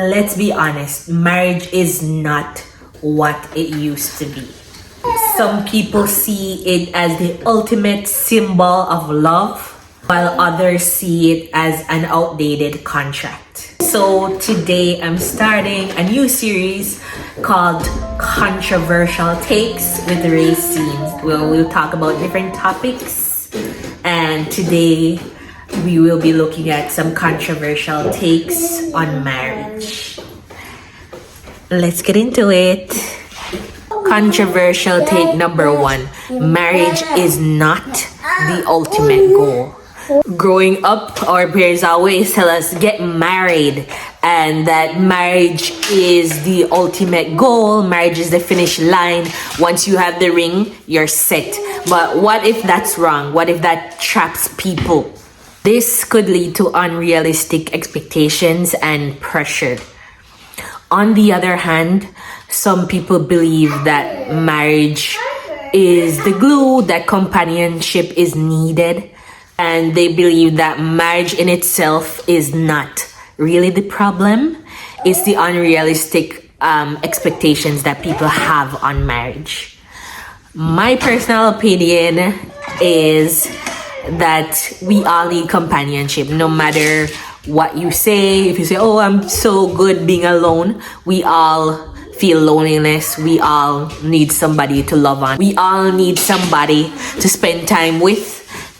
Let's be honest, marriage is not what it used to be. Some people see it as the ultimate symbol of love, while others see it as an outdated contract. So today I'm starting a new series called Controversial Takes with Racine, where we'll talk about different topics. And today we will be looking at some controversial takes on marriage. Let's get into it. Controversial take number 1. Marriage is not the ultimate goal. Growing up, our parents always tell us get married, and that marriage is the ultimate goal. Marriage is the finish line. Once you have the ring, you're set. But what if that's wrong? What if that traps people? This could lead to unrealistic expectations and pressure. On the other hand, some people believe that marriage is the glue, that companionship is needed, and they believe that marriage in itself is not really the problem. It's the unrealistic expectations that people have on marriage. My personal opinion is that we all need companionship, no matter what you say. If you say, oh, I'm so good being alone, we all feel loneliness. We all need somebody to love on. We all need somebody to spend time with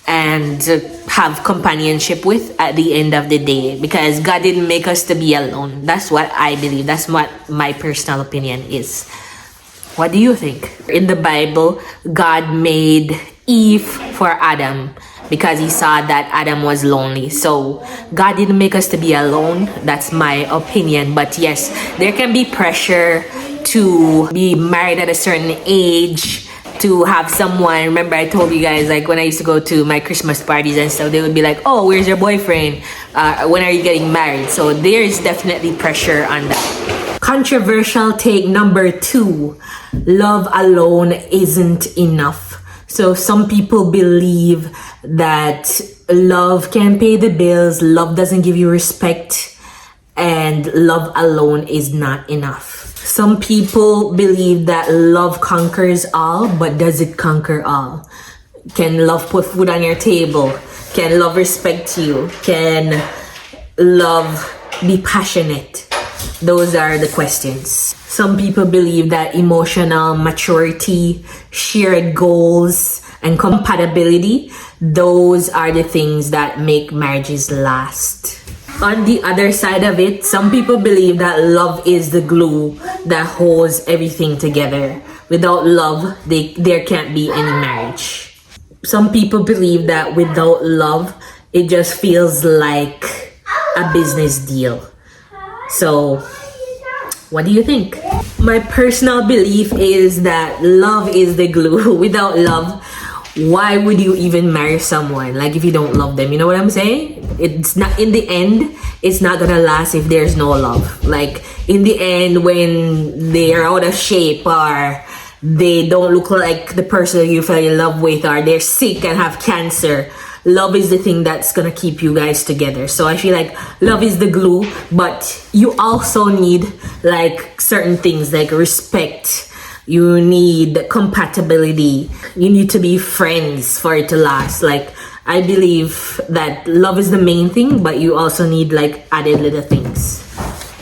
and have companionship with at the end of the day, because God didn't make us to be alone. That's what I believe. That's what my personal opinion is. What do you think? In the Bible, God made Eve for Adam because he saw that Adam was lonely. So God didn't make us to be alone. That's my opinion. But yes, there can be pressure to be married at a certain age, to have someone. Remember, I told you guys, like when I used to go to my Christmas parties and stuff, they would be like, oh, where's your boyfriend? When are you getting married? So there is definitely pressure on that. Controversial take number 2. Love alone isn't enough. So some people believe that love can pay the bills, love doesn't give you respect, and love alone is not enough. Some people believe that love conquers all, but does it conquer all? Can love put food on your table? Can love respect you? Can love be passionate? Those are the questions. Some people believe that emotional maturity, shared goals, and compatibility, those are the things that make marriages last. On the other side of it, some people believe that love is the glue that holds everything together. Without love, there can't be any marriage. Some people believe that without love, it just feels like a business deal. So, what do you think? My personal belief is that love is the glue. Without love, why would you even marry someone? Like if you don't love them, you know what I'm saying? It's not, in the end, it's not gonna last if there's no love. Like in the end, when they're out of shape or they don't look like the person you fell in love with, or they're sick and have cancer, love is the thing that's gonna keep you guys together. So I feel like love is the glue, but you also need like certain things like respect. You need compatibility. You need to be friends for it to last. Like I believe that love is the main thing, but you also need like added little things.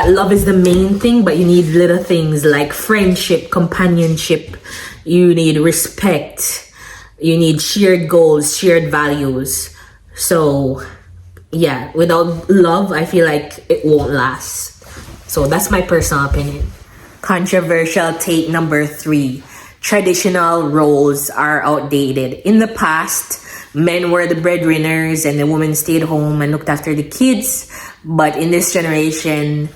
Love is the main thing, but you need little things like friendship, companionship. You need respect. You need shared goals, shared values. So, yeah, without love, I feel like it won't last. So that's my personal opinion. Controversial take number 3. Traditional roles are outdated. In the past, men were the breadwinners and the women stayed home and looked after the kids. But in this generation,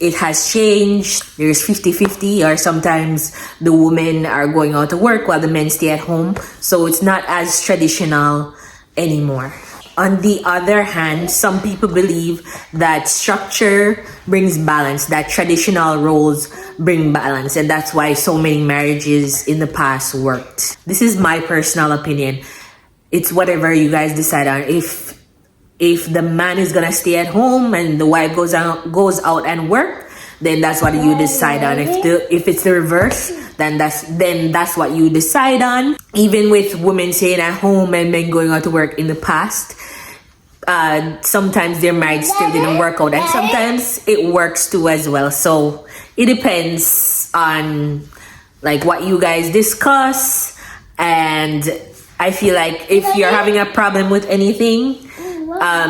it has changed. There's 50-50, or sometimes the women are going out to work while the men stay at home. So it's not as traditional anymore. On the other hand, some people believe that structure brings balance, that traditional roles bring balance, and that's why so many marriages in the past worked. This is my personal opinion. It's whatever you guys decide on. If the man is gonna stay at home and the wife goes out and work, then that's what you decide on. If it's the reverse, then that's what you decide on. Even with women staying at home and men going out to work in the past, sometimes their marriage still didn't work out, and sometimes it works too as well. So it depends on like what you guys discuss. And I feel like if you're having a problem with anything,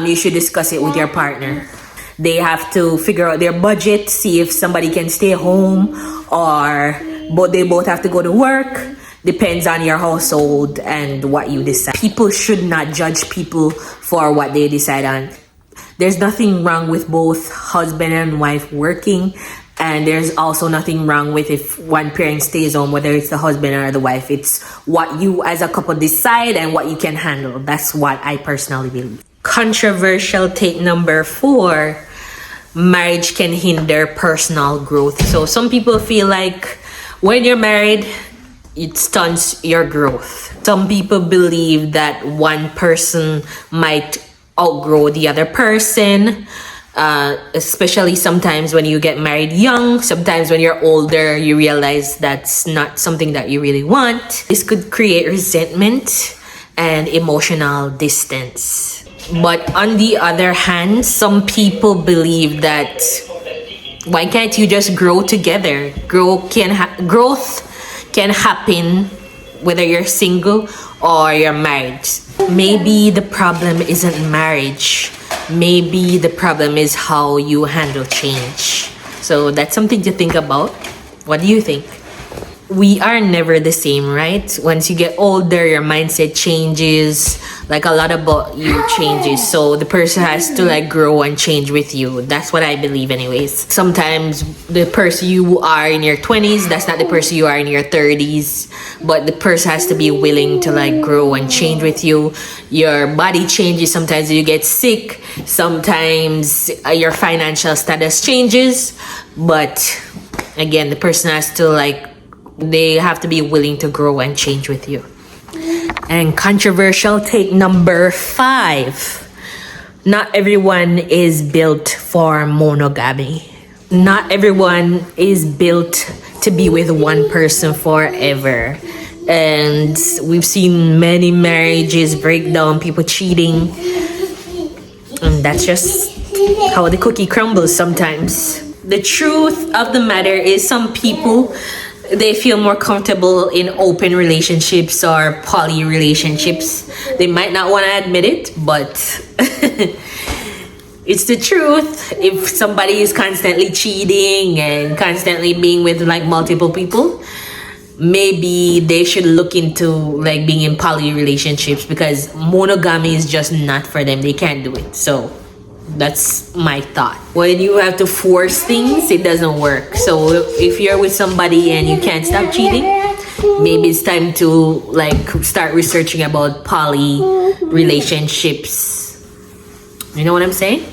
you should discuss it with your partner. They have to figure out their budget, see if somebody can stay home, or they both have to go to work. Depends on your household and what you decide. People should not judge people for what they decide on. There's nothing wrong with both husband and wife working, and there's also nothing wrong with if one parent stays home, whether it's the husband or the wife. It's what you as a couple decide and what you can handle. That's what I personally believe. Controversial take number 4: marriage can hinder personal growth. So some people feel like when you're married, it stunts your growth. Some people believe that one person might outgrow the other person, especially sometimes when you get married young. Sometimes when you're older, you realize that's not something that you really want. This could create resentment and emotional distance. But on the other hand, some people believe that why can't you just grow together? Growth can happen whether you're single or you're married. Maybe the problem isn't marriage. Maybe the problem is how you handle change. So that's something to think about. What do you think? We are never the same, right? Once you get older, your mindset changes. Like a lot about you changes. So the person has to like grow and change with you. That's what I believe anyways. Sometimes the person you are in your 20s, that's not the person you are in your 30s. But the person has to be willing to like grow and change with you. Your body changes. Sometimes you get sick. Sometimes your financial status changes. But again, the person has to like, they have to be willing to grow and change with you. And controversial take number 5: not everyone is built for monogamy. Not everyone is built to be with one person forever. And we've seen many marriages break down, people cheating. And that's just how the cookie crumbles sometimes. The truth of the matter is some people, they feel more comfortable in open relationships or poly relationships. They might not want to admit it, but it's the truth. If somebody is constantly cheating and constantly being with like multiple people, maybe they should look into like being in poly relationships, because monogamy is just not for them. They can't do it. So that's my thought. When you have to force things, it doesn't work. So if you're with somebody and you can't stop cheating, maybe it's time to like start researching about poly relationships. You know what I'm saying?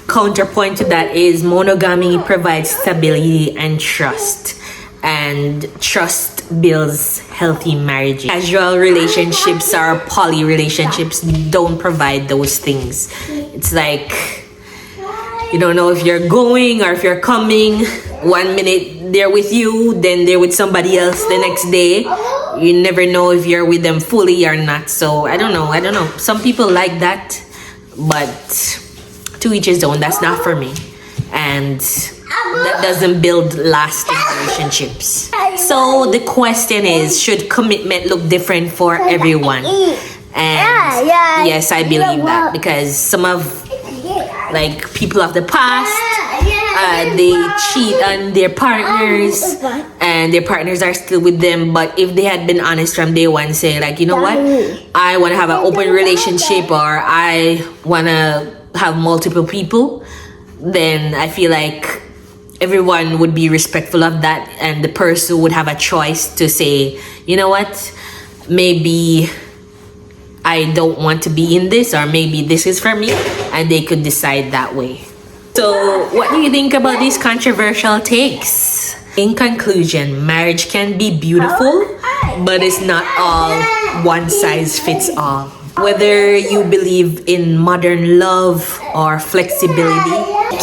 Counterpoint to that is monogamy provides stability and trust. And trust builds healthy marriages. Casual relationships or poly relationships don't provide those things. It's like you don't know if you're going or if you're coming. 1 minute they're with you, then they're with somebody else the next day. You never know if you're with them fully or not. So I don't know. Some people like that, but to each his own. That's not for me. And that doesn't build lasting relationships. So the question is, should commitment look different for everyone? And yes, I believe that, because some of like people of the past, they cheat on their partners and their partners are still with them. But if they had been honest from day one, say like, you know what, I want to have an open relationship, or I want to have multiple people, then I feel like everyone would be respectful of that, and the person would have a choice to say, you know what, maybe I don't want to be in this, or maybe this is for me, and they could decide that way. So what do you think about these controversial takes? In conclusion, marriage can be beautiful, but it's not all one size fits all. Whether you believe in modern love or flexibility,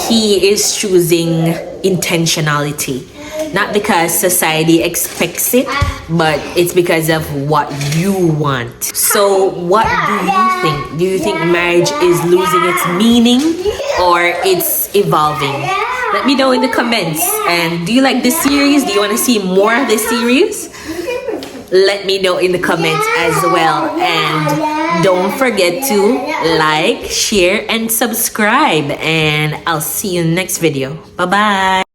key is choosing intentionality. Not because society expects it, but it's because of what you want. So what do you think? Do you think marriage is losing its meaning or it's evolving? Let me know in the comments. And do you like this series? Do you want to see more of this series? Let me know in the comments as well. And don't forget to like, share, and subscribe. And I'll see you in the next video. Bye-bye.